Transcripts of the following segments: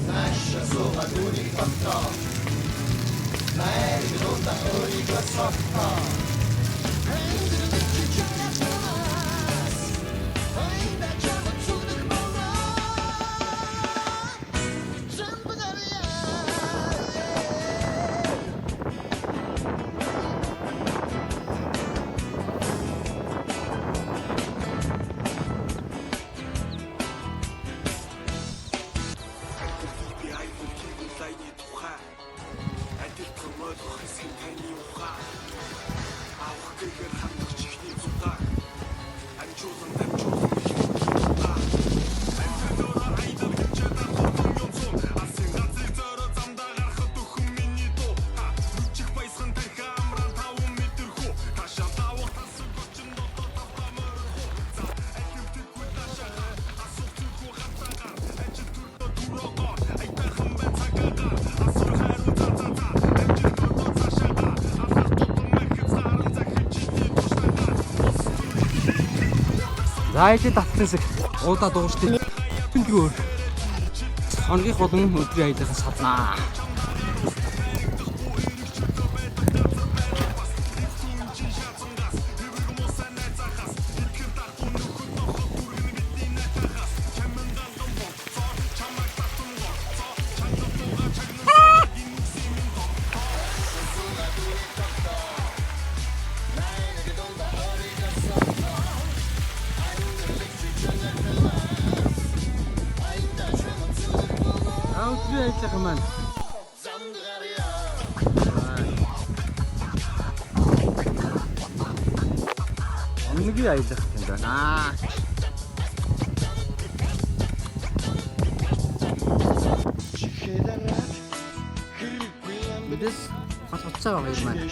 Nasce sopra l'unica top, ma è ridotta l'unica sopra. За ихэд татсан хэсэг уудаа дууштай. Тэнгүүр. Хоногийн холон өдрийн аялалаас саднаа. Өдрийн аялал маань Өнөгийн аялах юм байна. Бидэс хатцаа байгаа юм байна.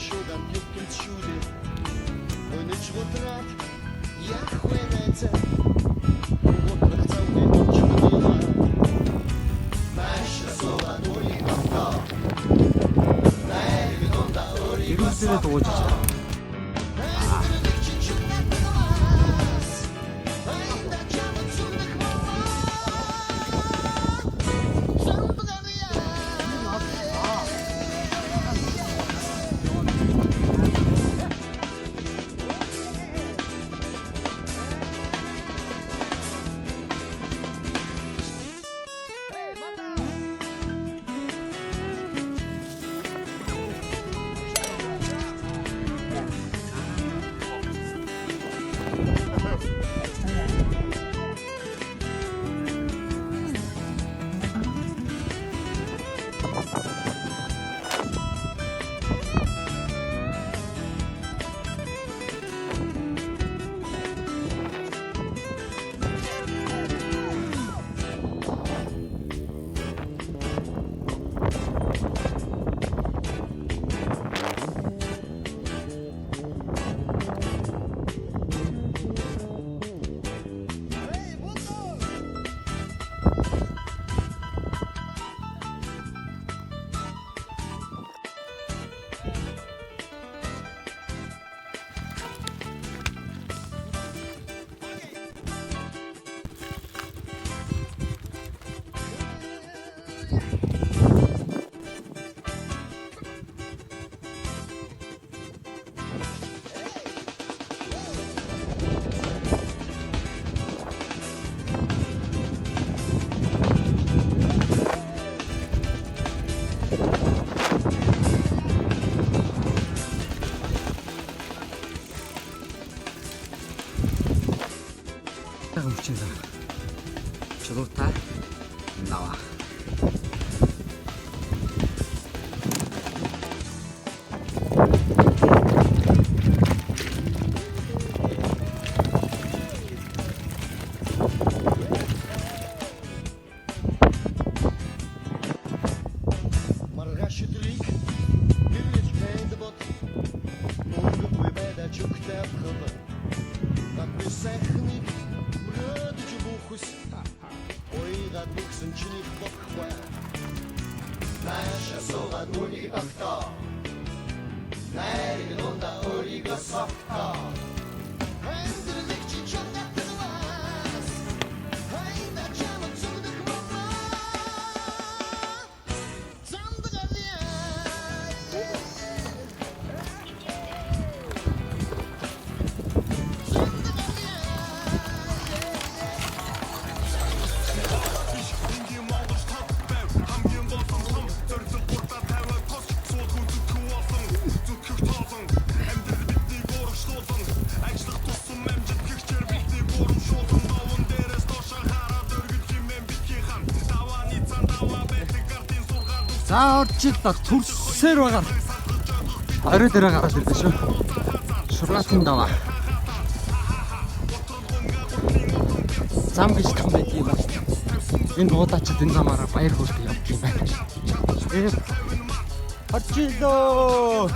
Ирүүлсэнээ дугуйж байгаа. Чулуутай наваа. Маргааш өдрийг бивэж хайд бод. Мөнгө буй байда чухтай хавар. Написахны мрөдөж бухус. Ойгад бүгсэн чиний бод. sakta Endirilikçi çok yakılmaz Hayda canım çıldık baba Sandık araya За орчилдоо төрсөөр байгаа. Орой дээр гараад ирлээ шүү. Шурлаатын даваа. Зам гэж том байдаг юм байна. Энэ нуудаачид энэ замаараа баяр хөөртэй явдаг юм байна. Орчилдоо.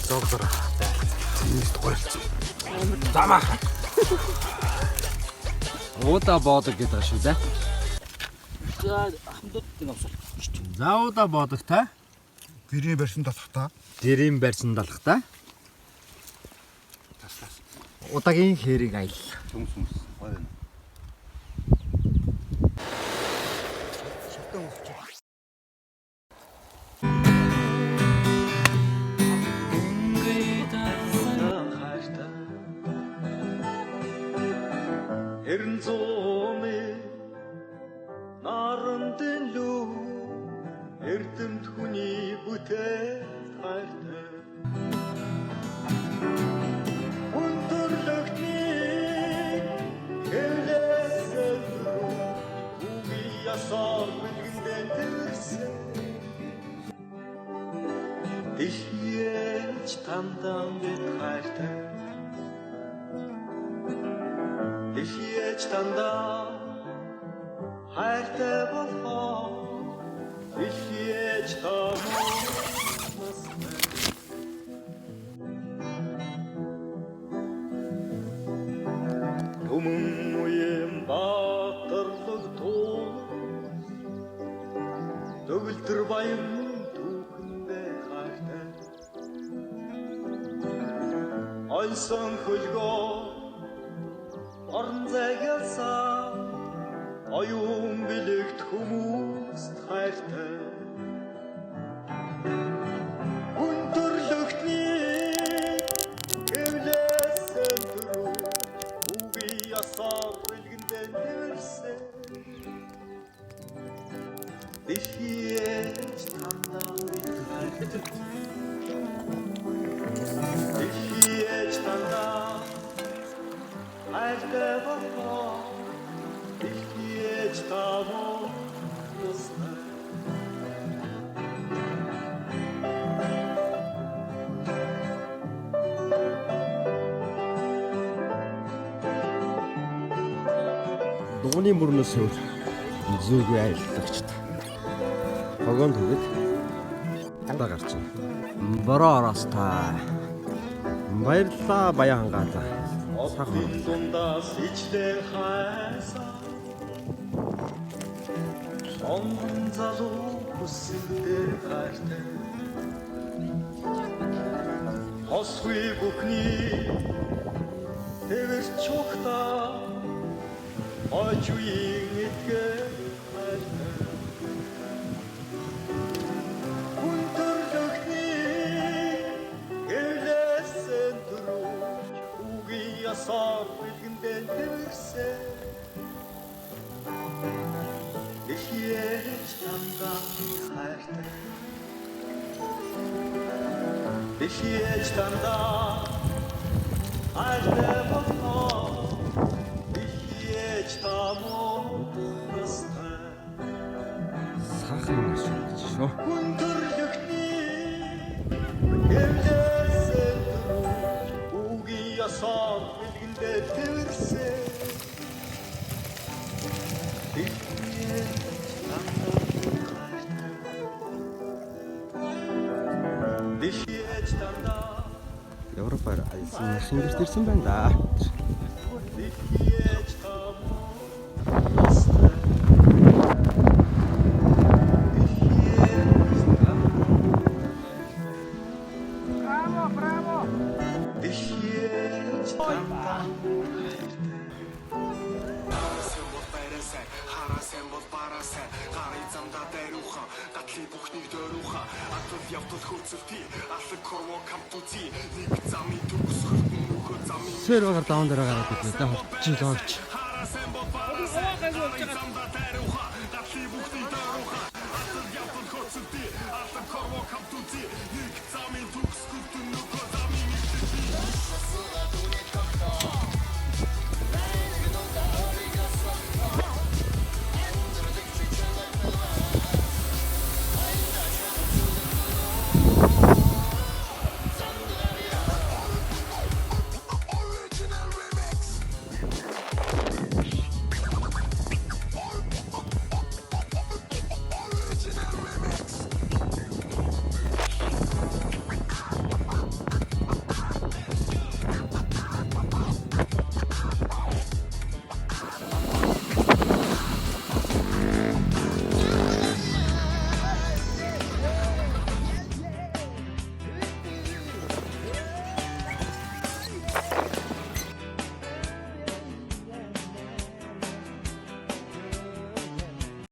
Доктор. Тэнийс тугаарч. Замаа. Уута боодог гэдэг шүү дээ. За хамтдаа авсал. За уута боодог та. Гэрийн барьсан талах та. Дэрийн барьсан далах та. Удагийн хэрэг айл. Сүмс гоё байна. Шавтан өсч. Эрен зооны нарандын лүү эрдэмт хүний бүтээл хайртай өндөрлөгтний хэлээсэл үгүй ясаар бэлгэндэн тэрсэн ихээч тандан дэт хайртай ихээч тандаа хайртай болхоо ихээч таамаас Түмэн уян баатарлаг туу төгөлдөр баян түүхэндээ хайртай ойсон хөлгөө орон зайгалсаа оюун бэлэгт хүмүүст хайртай хийж тандаа хийж тандаа альдэ бохоо хийж тавоо тусна Дугуйны мөрнөөс өөр зүүгүй аялдагчд. Хогоон түгэд тандаа гарчна. Бороо ороостой. Баярлалаа баян хангаалаа. Отын дундаас ичдэр хайсан Сонгон залуу хүсэлдэр хайртай Хосгүй бүхний тэвэр чухта Очуийн эдгээр хайртай Хүн төрлөختний гэлээсэн дөрөж Үгийн ясаар бэлгэндэн тэрсэн Эхиэж тандаа хайртай Эхиэж тандаа хайртай бохоо Эхиэж таmoo настай Саахан маш шүү. Хүн төрлөختний гэлээсэн дөрөж Үгийн ясаар бэлгэндэн тэрсэн Эхиэж тандаа Европоор аясан шингэрт ирсэн байна да. Эхиэж таmoo настай Эхиэж тандаа Харасан бол байрасай, харасан бол барасай, гарын замдаа дайруухан, гатлын бүхнийг дөрүүхан, атал явтал хөөцөлтий, аллаг корво камтуци, нэг замын төгсгөлт нөхөө замын Сервер даун дээр гараад ирлээ да. Холч лооч. харасан бол барасай, гарын замдаа дайруухан, гатлын бүхнийг дөрүүхан